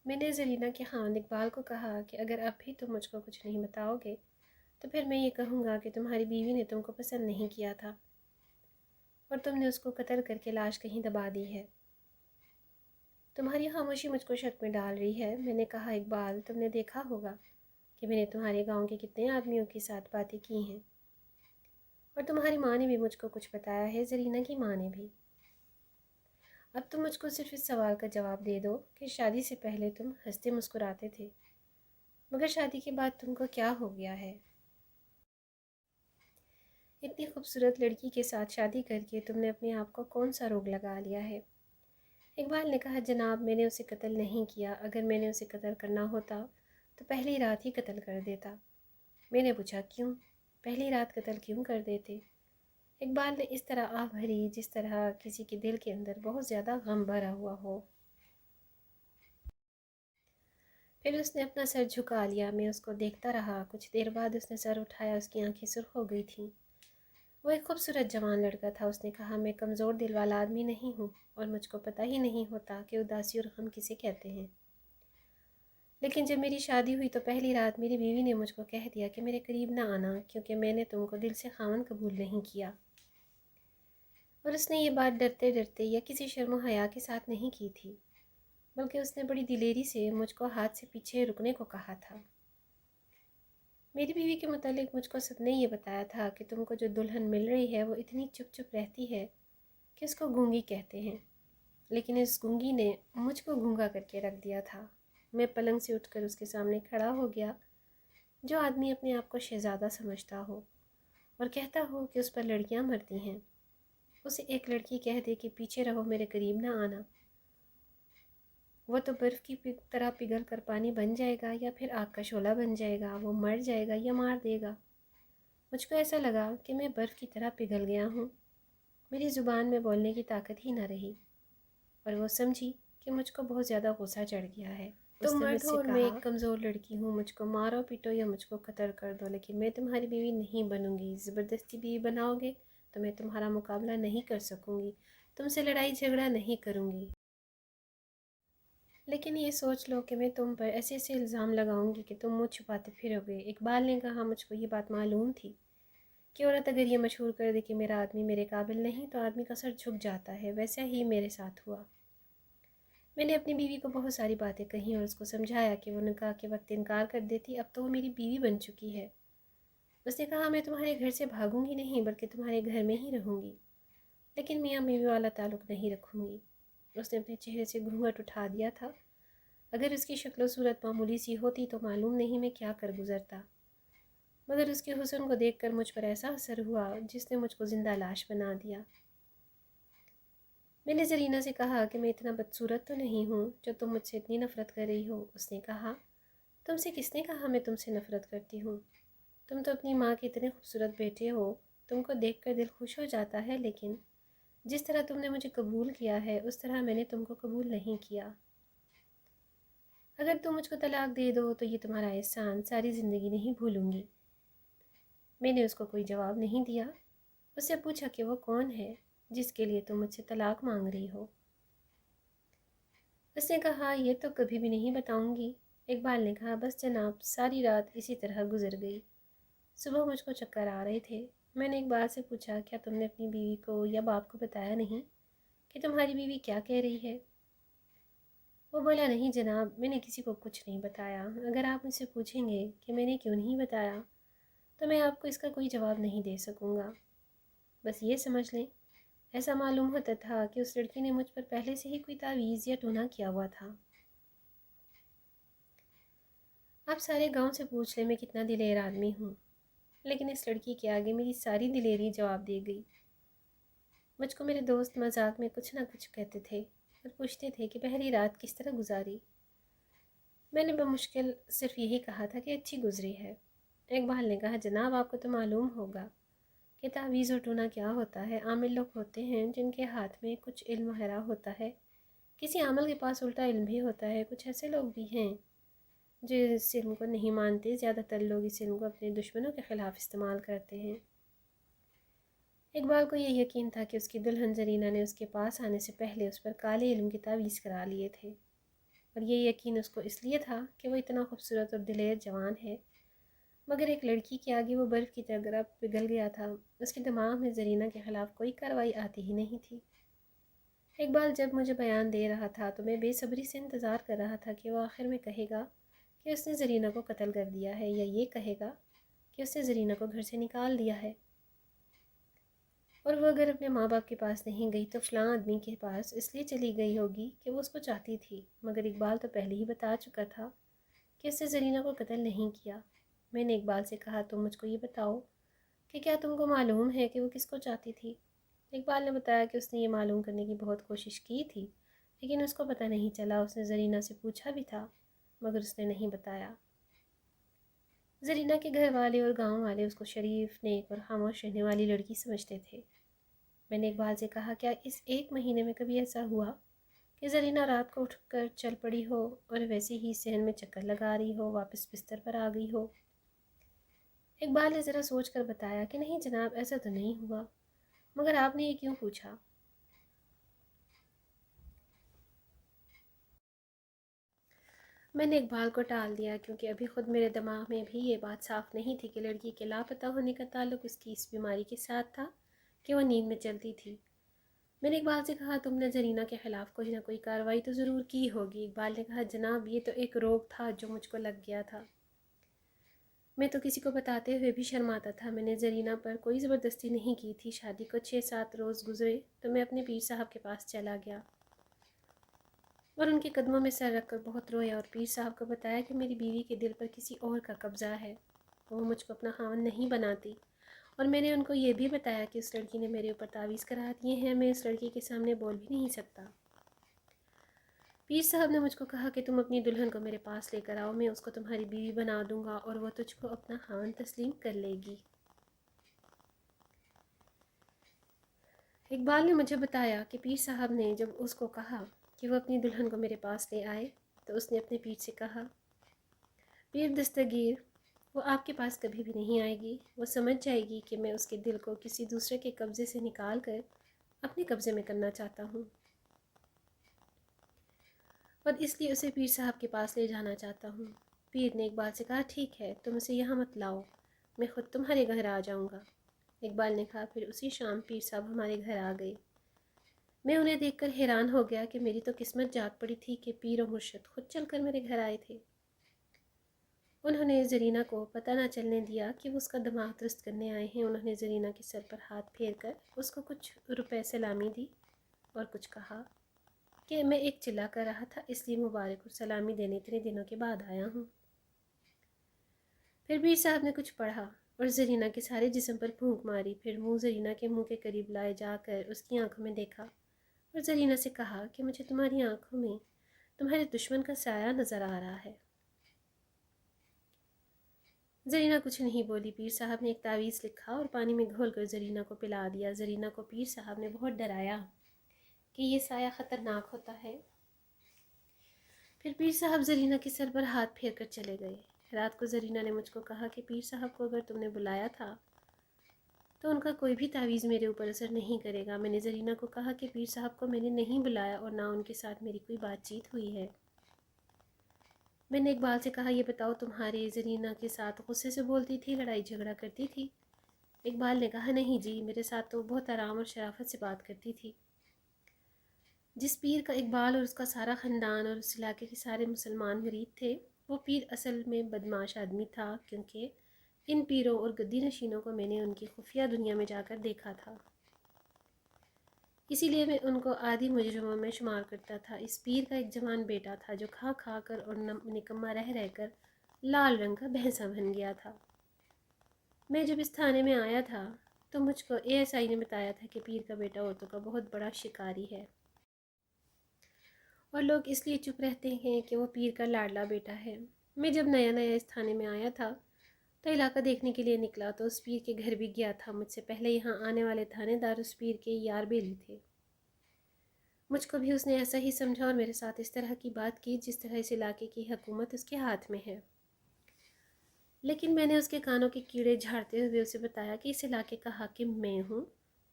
میں نے زرینہ کے خاوند اقبال کو کہا کہ اگر اب بھی تم مجھ کو کچھ نہیں بتاؤ گے تو پھر میں یہ کہوں گا کہ تمہاری بیوی نے تم کو پسند نہیں کیا تھا اور تم نے اس کو قتل کر کے لاش کہیں دبا دی ہے۔ تمہاری خاموشی مجھ کو شک میں ڈال رہی ہے۔ میں نے کہا اقبال، تم نے دیکھا ہوگا کہ میں نے تمہارے گاؤں کے کتنے آدمیوں کے ساتھ باتیں کی ہیں، اور تمہاری ماں نے بھی مجھ کو کچھ بتایا ہے، زرینہ کی ماں نے بھی۔ اب تم مجھ کو صرف اس سوال کا جواب دے دو کہ شادی سے پہلے تم ہنستے مسکراتے تھے، مگر شادی کے بعد تم کو کیا ہو گیا ہے؟ اتنی خوبصورت لڑکی کے ساتھ شادی کر کے تم نے اپنے آپ کو کون سا روگ لگا لیا ہے؟ اقبال نے کہا جناب، میں نے اسے قتل نہیں کیا، اگر میں نے اسے قتل کرنا ہوتا تو پہلی رات ہی قتل کر دیتا۔ میں نے پوچھا کیوں؟ پہلی رات قتل کیوں کر دیتے؟ اقبال نے اس طرح آہ بھری جس طرح کسی کے دل کے اندر بہت زیادہ غم بھرا ہوا ہو۔ پھر اس نے اپنا سر جھکا لیا۔ میں اس کو دیکھتا رہا۔ کچھ دیر بعد اس نے سر اٹھایا، اس کی آنکھیں سرخ ہو گئی تھیں۔ وہ ایک خوبصورت جوان لڑکا تھا۔ اس نے کہا میں کمزور دل والا آدمی نہیں ہوں اور مجھ کو پتہ ہی نہیں ہوتا کہ اداسی اور غم کسے کہتے ہیں، لیکن جب میری شادی ہوئی تو پہلی رات میری بیوی نے مجھ کو کہہ دیا کہ میرے قریب نہ آنا کیونکہ میں نے تم کو دل سے خاوند قبول نہیں کیا۔ اور اس نے یہ بات ڈرتے ڈرتے یا کسی شرم و حیا کے ساتھ نہیں کی تھی، بلکہ اس نے بڑی دلیری سے مجھ کو ہاتھ سے پیچھے رکنے کو کہا تھا۔ میری بیوی کے متعلق مجھ کو سب نے یہ بتایا تھا کہ تم کو جو دلہن مل رہی ہے وہ اتنی چپ چپ رہتی ہے کہ اس کو گونگی کہتے ہیں، لیکن اس گونگی نے مجھ کو گونگا کر کے رکھ دیا تھا۔ میں پلنگ سے اٹھ کر اس کے سامنے کھڑا ہو گیا۔ جو آدمی اپنے آپ کو شہزادہ سمجھتا ہو اور کہتا ہو کہ اس پر لڑکیاں مرتی ہیں، اسے ایک لڑکی کہہ دے کہ پیچھے رہو، میرے قریب نہ آنا، وہ تو برف کی طرح پگھل کر پانی بن جائے گا یا پھر آگ کا شعلہ بن جائے گا، وہ مر جائے گا یا مار دے گا۔ مجھ کو ایسا لگا کہ میں برف کی طرح پگھل گیا ہوں، میری زبان میں بولنے کی طاقت ہی نہ رہی، اور وہ سمجھی کہ مجھ کو بہت زیادہ غصہ چڑھ گیا ہے۔ تم مرد ہو اور میں ایک کمزور لڑکی ہوں، مجھ کو مارو پیٹو یا مجھ کو قتل کر دو، لیکن میں تمہاری بیوی نہیں بنوں گی۔ زبردستی بیوی بناؤ گے تو میں تمہارا مقابلہ نہیں کر سکوں گی، تم سے لڑائی جھگڑا نہیں کروں گی، لیکن یہ سوچ لو کہ میں تم پر ایسے ایسے الزام لگاؤں گی کہ تم منہ چھپاتے پھرو گے۔ اقبال نے کہا مجھ کو یہ بات معلوم تھی کہ عورت اگر یہ مشہور کر دے کہ میرا آدمی میرے قابل نہیں تو آدمی کا سر جھک جاتا ہے، ویسا ہی میرے ساتھ ہوا۔ میں نے اپنی بیوی کو بہت ساری باتیں کہیں اور اس کو سمجھایا کہ وہ نکاح کے وقت انکار کر دیتی، اب تو وہ میری بیوی بن چکی ہے۔ اس نے کہا میں تمہارے گھر سے بھاگوں گی نہیں بلکہ تمہارے گھر میں ہی رہوں گی، لیکن میاں بیوی والا تعلق نہیں رکھوں گی۔ اس نے اپنے چہرے سے گھونگھٹ اٹھا دیا تھا۔ اگر اس کی شکل و صورت معمولی سی ہوتی تو معلوم نہیں میں کیا کر گزرتا، مگر اس کے حسن کو دیکھ کر مجھ پر ایسا اثر ہوا جس نے مجھ کو زندہ لاش بنا دیا۔ میں نے زرینہ سے کہا کہ میں اتنا بدصورت تو نہیں ہوں جو تم مجھ سے اتنی نفرت کر رہی ہو۔ اس نے کہا تم سے کس نے کہا میں تم سے نفرت کرتی ہوں؟ تم تو اپنی ماں کے اتنے خوبصورت بیٹے ہو، تم کو دیکھ کر دل خوش ہو جاتا ہے، لیکن جس طرح تم نے مجھے قبول کیا ہے اس طرح میں نے تم کو قبول نہیں کیا۔ اگر تم مجھ کو طلاق دے دو تو یہ تمہارا احسان ساری زندگی نہیں بھولوں گی۔ میں نے اس کو کوئی جواب نہیں دیا۔ اس سے پوچھا کہ وہ کون ہے جس کے لیے تم مجھ سے طلاق مانگ رہی ہو؟ اس نے کہا یہ تو کبھی بھی نہیں بتاؤں گی۔ اقبال نے کہا بس جناب، ساری رات اسی طرح گزر گئی۔ صبح مجھ کو چکر آ رہے تھے۔ میں نے اقبال سے پوچھا کیا تم نے اپنی بیوی کو یا باپ کو بتایا نہیں کہ تمہاری بیوی کیا کہہ رہی ہے؟ وہ بولا نہیں جناب، میں نے کسی کو کچھ نہیں بتایا۔ اگر آپ مجھ سے پوچھیں گے کہ میں نے کیوں نہیں بتایا تو میں آپ کو اس کا کوئی جواب نہیں دے سکوں گا۔ بس یہ سمجھ لیں ایسا معلوم ہوتا تھا کہ اس لڑکی نے مجھ پر پہلے سے ہی کوئی تعویذ یا ٹونا کیا ہوا تھا۔ آپ سارے گاؤں سے پوچھ لیں میں کتنا دلیر آدمی ہوں، لیکن اس لڑکی کے آگے میری ساری دلیری جواب دے گئی۔ مجھ کو میرے دوست مذاق میں کچھ نہ کچھ کہتے تھے اور پوچھتے تھے کہ پہلی رات کس طرح گزاری۔ میں نے بمشکل صرف یہی کہا تھا کہ اچھی گزری ہے۔ اقبال نے کہا جناب آپ کو تو معلوم ہوگا کہ تعویذ اور ٹونا کیا ہوتا ہے۔ عامل لوگ ہوتے ہیں جن کے ہاتھ میں کچھ علم وغیرہ ہوتا ہے، کسی عامل کے پاس الٹا علم بھی ہوتا ہے۔ کچھ ایسے لوگ بھی ہیں جو اس علم کو نہیں مانتے، زیادہ تر لوگ اس علم کو اپنے دشمنوں کے خلاف استعمال کرتے ہیں۔ اقبال کو یہ یقین تھا کہ اس کی دلہن زرینہ نے اس کے پاس آنے سے پہلے اس پر کالے علم کی تعویذ کرا لیے تھے۔ اور یہ یقین اس کو اس لیے تھا کہ وہ اتنا خوبصورت اور دلیر جوان ہے، مگر ایک لڑکی کے آگے وہ برف کی طرح پگھل گیا تھا۔ اس کے دماغ میں زرینہ کے خلاف کوئی کارروائی آتی ہی نہیں تھی۔ اقبال جب مجھے بیان دے رہا تھا تو میں بے صبری سے انتظار کر رہا تھا کہ وہ آخر میں کہے گا کہ اس نے زرینہ کو قتل کر دیا ہے، یا یہ کہے گا کہ اس نے زرینہ کو گھر سے نکال دیا ہے، اور وہ اگر اپنے ماں باپ کے پاس نہیں گئی تو فلاں آدمی کے پاس اس لیے چلی گئی ہوگی کہ وہ اس کو چاہتی تھی۔ مگر اقبال تو پہلے ہی بتا چکا تھا کہ اس نے زرینہ کو قتل نہیں کیا۔ میں نے اقبال سے کہا، تم مجھ کو یہ بتاؤ کہ کیا تم کو معلوم ہے کہ وہ کس کو چاہتی تھی؟ اقبال نے بتایا کہ اس نے یہ معلوم کرنے کی بہت کوشش کی تھی، لیکن اس کو پتہ نہیں چلا۔ اس نے زرینہ سے پوچھا بھی تھا، مگر اس نے نہیں بتایا۔ زرینہ کے گھر والے اور گاؤں والے اس کو شریف، نیک اور خاموش رہنے والی لڑکی سمجھتے تھے۔ میں نے اقبال سے کہا، کیا اس 1 مہینے میں کبھی ایسا ہوا کہ زرینہ رات کو اٹھ کر چل پڑی ہو اور ویسے ہی صحن میں چکر لگا رہی ہو، واپس بستر پر آ گئی ہو؟ اقبال نے ذرا سوچ کر بتایا کہ نہیں جناب، ایسا تو نہیں ہوا۔ مگر آپ نے یہ کیوں پوچھا؟ میں نے اقبال کو ٹال دیا، کیونکہ ابھی خود میرے دماغ میں بھی یہ بات صاف نہیں تھی کہ لڑکی کے لاپتہ ہونے کا تعلق اس کی اس بیماری کے ساتھ تھا کہ وہ نیند میں چلتی تھی۔ میں نے اقبال سے کہا، تم نے زرینہ کے خلاف کوئی نہ کوئی کارروائی تو ضرور کی ہوگی۔ اقبال نے کہا، جناب یہ تو ایک روگ تھا جو مجھ کو لگ گیا تھا۔ میں تو کسی کو بتاتے ہوئے بھی شرماتا تھا۔ میں نے زرینہ پر کوئی زبردستی نہیں کی تھی۔ شادی کو 6-7 روز گزرے تو میں اپنے پیر صاحب کے پاس چلا گیا اور ان کے قدموں میں سر رکھ کر بہت رویا، اور پیر صاحب کو بتایا کہ میری بیوی کے دل پر کسی اور کا قبضہ ہے، وہ مجھ کو اپنا خاوند نہیں بناتی۔ اور میں نے ان کو یہ بھی بتایا کہ اس لڑکی نے میرے اوپر تعویذ کرا دیے ہیں، میں اس لڑکی کے سامنے بول بھی نہیں سکتا۔ پیر صاحب نے مجھ کو کہا کہ تم اپنی دلہن کو میرے پاس لے کر آؤ، میں اس کو تمہاری بیوی بنا دوں گا اور وہ تجھ کو اپنا خاوند تسلیم کر لے گی۔ اقبال نے مجھے بتایا کہ پیر صاحب نے جب اس کو کہا کہ وہ اپنی دلہن کو میرے پاس لے آئے تو اس نے اپنے پیر سے کہا، پیر دستگیر، وہ آپ کے پاس کبھی بھی نہیں آئے گی۔ وہ سمجھ جائے گی کہ میں اس کے دل کو کسی دوسرے کے قبضے سے نکال کر اپنے قبضے میں کرنا چاہتا ہوں، اور اس لیے اسے پیر صاحب کے پاس لے جانا چاہتا ہوں۔ پیر نے اقبال سے کہا، ٹھیک ہے، تم اسے یہاں مت لاؤ، میں خود تمہارے گھر آ جاؤں گا۔ اقبال نے کہا، پھر اسی شام پیر صاحب ہمارے گھر آ گئے۔ میں انہیں دیکھ کر حیران ہو گیا کہ میری تو قسمت جاگ پڑی تھی کہ پیر و مرشد خود چل کر میرے گھر آئے تھے۔ انہوں نے زرینہ کو پتہ نہ چلنے دیا کہ وہ اس کا دماغ درست کرنے آئے ہیں۔ انہوں نے زرینہ کے سر پر ہاتھ پھیر کر اس کو کچھ روپے سلامی دی اور کچھ کہا کہ میں ایک چلا کر رہا تھا، اس لیے مبارک اور سلامی دینے اتنے دنوں کے بعد آیا ہوں۔ پھر پیر صاحب نے کچھ پڑھا اور زرینہ کے سارے جسم پر پھونک ماری، پھر منہ زرینہ کے منہ کے قریب لائے جا کر اس کی آنکھوں میں دیکھا اور زرینہ سے کہا کہ مجھے تمہاری آنکھوں میں تمہارے دشمن کا سایہ نظر آ رہا ہے۔ زرینہ کچھ نہیں بولی۔ پیر صاحب نے ایک تعویذ لکھا اور پانی میں گھول کر زرینہ کو پلا دیا۔ زرینہ کو پیر صاحب نے بہت ڈرایا کہ یہ سایہ خطرناک ہوتا ہے۔ پھر پیر صاحب زرینہ کے سر پر ہاتھ پھیر کر چلے گئے۔ رات کو زرینہ نے مجھ کو کہا کہ پیر صاحب کو اگر تم نے بلایا تھا تو ان کا کوئی بھی تعویذ میرے اوپر اثر نہیں کرے گا۔ میں نے زرینہ کو کہا کہ پیر صاحب کو میں نے نہیں بلایا اور نہ ان کے ساتھ میری کوئی بات چیت ہوئی ہے۔ میں نے اقبال سے کہا، یہ بتاؤ تمہاری زرینہ کے ساتھ غصے سے بولتی تھی، لڑائی جھگڑا کرتی تھی؟ اقبال نے کہا، نہیں جی، میرے ساتھ تو بہت آرام اور شرافت سے بات کرتی تھی۔ جس پیر کا اقبال اور اس کا سارا خاندان اور اس علاقے کے سارے مسلمان مرید تھے، وہ پیر اصل میں بدمعاش آدمی تھا، کیونکہ ان پیروں اور گدی نشینوں کو میں نے ان کی خفیہ دنیا میں جا کر دیکھا تھا۔ اسی لیے میں ان کو عادی مجرموں میں شمار کرتا تھا۔ اس پیر کا ایک جوان بیٹا تھا جو کھا کھا کر اور نکما رہ رہ کر لال رنگ کا بھینسا بن گیا تھا۔ میں جب اس تھانے میں آیا تھا تو مجھ کو اے ایس آئی نے بتایا تھا کہ پیر کا بیٹا عورتوں کا بہت بڑا شکاری ہے، اور لوگ اس لیے چپ رہتے ہیں کہ وہ پیر کا لاڈلا بیٹا ہے۔ میں جب نیا نیا اس تھانے میں آیا تھا تو علاقہ دیکھنے کے لیے نکلا تو اس پیر کے گھر بھی گیا تھا۔ مجھ سے پہلے یہاں آنے والے تھانے دار اس پیر کے یار بیلی تھے۔ مجھ کو بھی اس نے ایسا ہی سمجھا اور میرے ساتھ اس طرح کی بات کی جس طرح اس علاقے کی حکومت اس کے ہاتھ میں ہے۔ لیکن میں نے اس کے کانوں کے کیڑے جھاڑتے ہوئے اسے بتایا کہ اس علاقے کا حاکم میں ہوں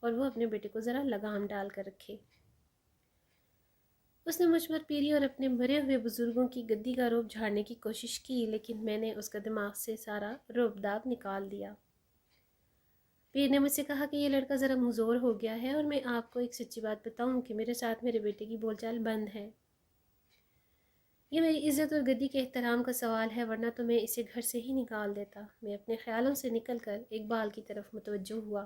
اور وہ اپنے بیٹے کو ذرا لگام ڈال کر رکھے۔ اس نے مجھ پر پیری اور اپنے مرے ہوئے بزرگوں کی گدی کا رعب جھاڑنے کی کوشش کی، لیکن میں نے اس کا دماغ سے سارا رعب داب نکال دیا۔ پیر نے مجھ سے کہا کہ یہ لڑکا ذرا مزور ہو گیا ہے، اور میں آپ کو ایک سچی بات بتاؤں کہ میرے ساتھ میرے بیٹے کی بول چال بند ہے۔ یہ میری عزت اور گدی کے احترام کا سوال ہے، ورنہ تو میں اسے گھر سے ہی نکال دیتا۔ میں اپنے خیالوں سے نکل کر اقبال کی طرف متوجہ ہوا۔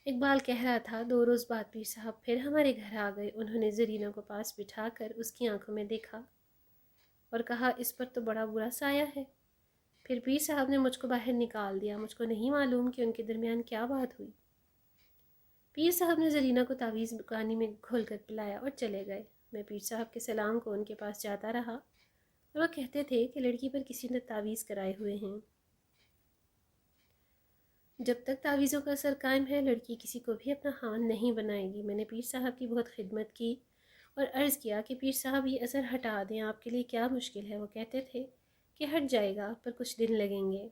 اقبال کہہ رہا تھا، 2 روز بعد پیر صاحب پھر ہمارے گھر آ گئے۔ انہوں نے زرینہ کو پاس بٹھا کر اس کی آنکھوں میں دیکھا اور کہا، اس پر تو بڑا برا سایہ ہے۔ پھر پیر صاحب نے مجھ کو باہر نکال دیا۔ مجھ کو نہیں معلوم کہ ان کے درمیان کیا بات ہوئی۔ پیر صاحب نے زرینہ کو تعویذ پانی میں گھول کر پلایا اور چلے گئے۔ میں پیر صاحب کے سلام کو ان کے پاس جاتا رہا، اور وہ کہتے تھے کہ لڑکی پر کسی نے تعویذ کرائے ہوئے ہیں۔ جب تک تعویذوں کا اثر قائم ہے، لڑکی کسی کو بھی اپنا خاوند نہیں بنائے گی۔ میں نے پیر صاحب کی بہت خدمت کی اور عرض کیا کہ پیر صاحب یہ اثر ہٹا دیں، آپ کے لیے کیا مشکل ہے؟ وہ کہتے تھے کہ ہٹ جائے گا، پر کچھ دن لگیں گے۔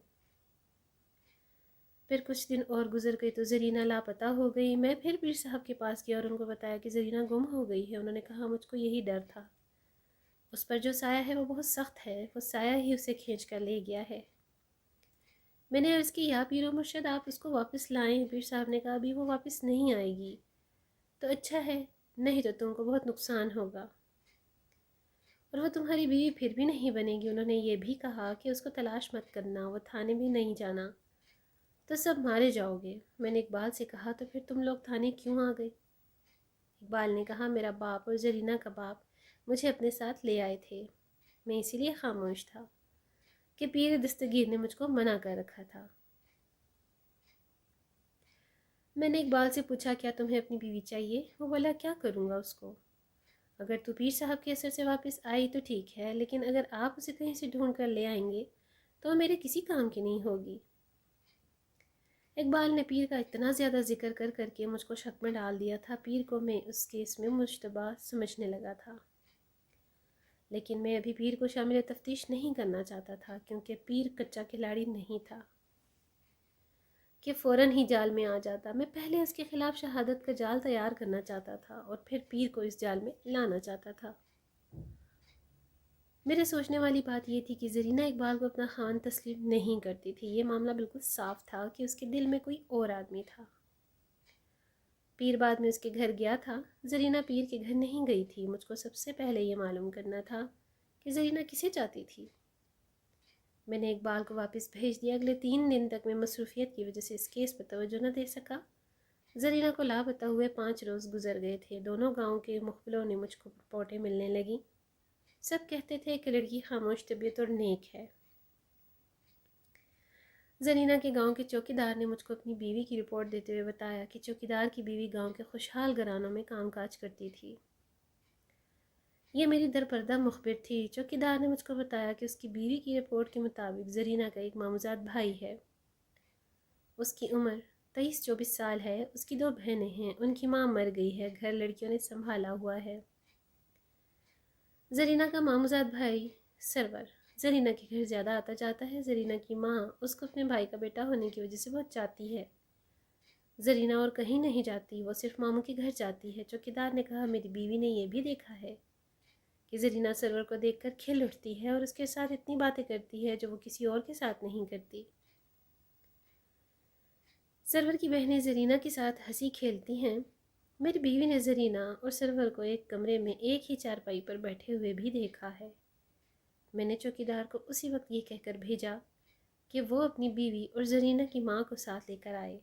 پھر کچھ دن اور گزر گئے تو زرینہ لاپتہ ہو گئی۔ میں پھر پیر صاحب کے پاس گیا اور ان کو بتایا کہ زرینہ گم ہو گئی ہے۔ انہوں نے کہا، مجھ کو یہی ڈر تھا۔ اس پر جو سایہ ہے وہ بہت سخت ہے، وہ سایہ ہی اسے کھینچ کر لے گیا ہے۔ میں نے عرض کی، یا پیر و مرشد، آپ اس کو واپس لائیں۔ پیر صاحب نے کہا، ابھی وہ واپس نہیں آئے گی تو اچھا ہے، نہیں تو تم کو بہت نقصان ہوگا، اور وہ تمہاری بیوی پھر بھی نہیں بنے گی۔ انہوں نے یہ بھی کہا کہ اس کو تلاش مت کرنا، وہ تھانے بھی نہیں جانا، تو سب مارے جاؤ گے۔ میں نے اقبال سے کہا، تو پھر تم لوگ تھانے کیوں آ گئے؟ اقبال نے کہا، میرا باپ اور زرینہ کا باپ مجھے اپنے ساتھ لے آئے تھے۔ میں اسی لیے خاموش تھا کہ پیر دستگیر نے مجھ کو منع کر رکھا تھا۔ میں نے اقبال سے پوچھا، کیا تمہیں اپنی بیوی چاہیے؟ وہ بولا، کیا کروں گا اس کو؟ اگر تو پیر صاحب کے اثر سے واپس آئی تو ٹھیک ہے، لیکن اگر آپ اسے کہیں سے ڈھونڈ کر لے آئیں گے تو وہ میرے کسی کام کی نہیں ہوگی۔ اقبال نے پیر کا اتنا زیادہ ذکر کر کر کے مجھ کو شک میں ڈال دیا تھا۔ پیر کو میں اس کیس میں مشتبہ سمجھنے لگا تھا، لیکن میں ابھی پیر کو شامل تفتیش نہیں کرنا چاہتا تھا، کیونکہ پیر کچا کھلاڑی نہیں تھا کہ فوراً ہی جال میں آ جاتا۔ میں پہلے اس کے خلاف شہادت کا جال تیار کرنا چاہتا تھا اور پھر پیر کو اس جال میں لانا چاہتا تھا۔ میرے سوچنے والی بات یہ تھی کہ زرینہ اقبال کو اپنا خاوند تسلیم نہیں کرتی تھی۔ یہ معاملہ بالکل صاف تھا کہ اس کے دل میں کوئی اور آدمی تھا۔ پیر بعد میں اس کے گھر گیا تھا، زرینہ پیر کے گھر نہیں گئی تھی۔ مجھ کو سب سے پہلے یہ معلوم کرنا تھا کہ زرینہ کسے چاہتی تھی۔ میں نے اقبال کو واپس بھیج دیا۔ اگلے 3 دن تک میں مصروفیت کی وجہ سے اس کیس پر توجہ نہ دے سکا۔ زرینہ کو لاپتہ ہوئے 5 روز گزر گئے تھے۔ دونوں گاؤں کے مخبروں نے مجھ کو رپورٹیں ملنے لگیں۔ سب کہتے تھے کہ لڑکی خاموش طبیعت اور نیک ہے۔ زرینہ کے گاؤں کے چوکیدار نے مجھ کو اپنی بیوی کی رپورٹ دیتے ہوئے بتایا کہ چوکیدار کی بیوی گاؤں کے خوشحال گھرانوں میں کام کاج کرتی تھی۔ یہ میری درپردہ مخبر تھی۔ چوکیدار نے مجھ کو بتایا کہ اس کی بیوی کی رپورٹ کے مطابق زرینہ کا ایک ماموزاد بھائی ہے۔ اس کی عمر 23-24 سال ہے۔ اس کی 2 بہنیں ہیں۔ ان کی ماں مر گئی ہے، گھر لڑکیوں نے سنبھالا ہوا ہے۔ زرینہ کا ماموزاد بھائی سرور زرینہ کے گھر زیادہ آتا جاتا ہے۔ زرینہ کی ماں اس کو اپنے بھائی کا بیٹا ہونے کی وجہ سے بہت چاہتی ہے۔ زرینہ اور کہیں نہیں جاتی، وہ صرف ماموں کے گھر جاتی ہے۔ چوکیدار نے کہا، میری بیوی نے یہ بھی دیکھا ہے کہ زرینہ سرور کو دیکھ کر کھل اٹھتی ہے اور اس کے ساتھ اتنی باتیں کرتی ہے جو وہ کسی اور کے ساتھ نہیں کرتی۔ سرور کی بہنیں زرینہ کے ساتھ ہنسی کھیلتی ہیں۔ میری بیوی نے زرینہ اور سرور کو ایک کمرے میں ایک ہی چارپائی پر بیٹھے ہوئے بھی دیکھا ہے۔ میں نے چوکیدار کو اسی وقت یہ کہہ کر بھیجا کہ وہ اپنی بیوی اور زرینہ کی ماں کو ساتھ لے کر آئے۔